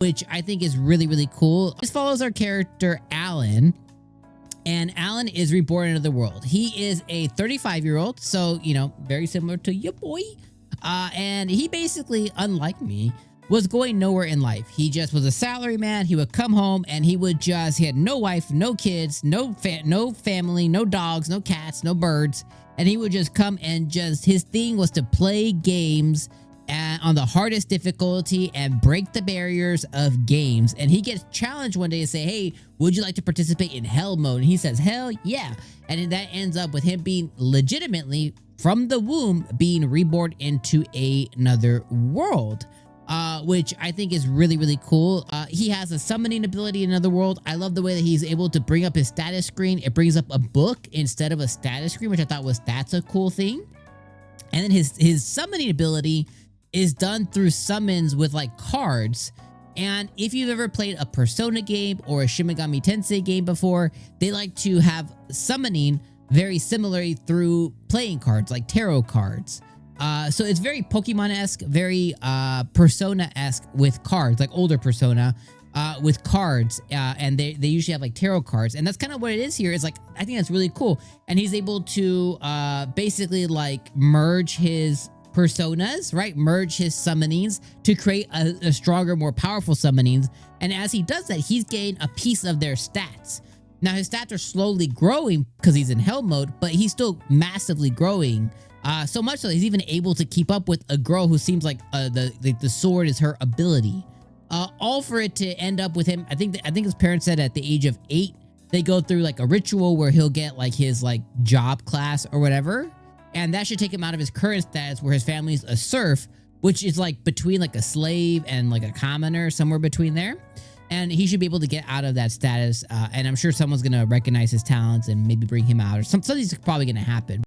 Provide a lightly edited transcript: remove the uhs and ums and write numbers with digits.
which I think is really, really cool. This follows our character, Allen. And Allen is reborn into the world. He is a 35-year-old, so, you know, very similar to your boy. And he basically, unlike me, was going nowhere in life. He just was a salaryman. He would come home and he had no wife, no kids, no family, no dogs, no cats, no birds. And he would just come and his thing was to play games on the hardest difficulty and break the barriers of games. And he gets challenged one day to say, hey, would you like to participate in hell mode? And he says, hell yeah. And that ends up with him being legitimately from the womb being reborn into another world. Which I think is really, really cool. He has a summoning ability in another world. I love the way that he's able to bring up his status screen. It brings up a book instead of a status screen, which I thought that's a cool thing. And then his summoning ability is done through summons with like cards. And if you've ever played a Persona game or a Shin Megami Tensei game before, they like to have summoning very similarly through playing cards, like tarot cards. So it's very Pokemon-esque, very Persona-esque with cards, like older Persona with cards. And they usually have like tarot cards. And that's kind of what it is here. It's like, I think that's really cool. And he's able to basically like merge his personas, right? Merge his summonings to create a stronger, more powerful summonings. And as he does that, he's gained a piece of their stats. Now his stats are slowly growing because he's in hell mode, but he's still massively growing. So much so he's even able to keep up with a girl who seems like the sword is her ability. All for it to end up with him. I think his parents said at the age of 8, they go through like a ritual where he'll get like his like job class or whatever. And that should take him out of his current status where his family's a serf, which is like between like a slave and like a commoner, somewhere between there. And he should be able to get out of that status. And I'm sure someone's going to recognize his talents and maybe bring him out, or something's probably going to happen.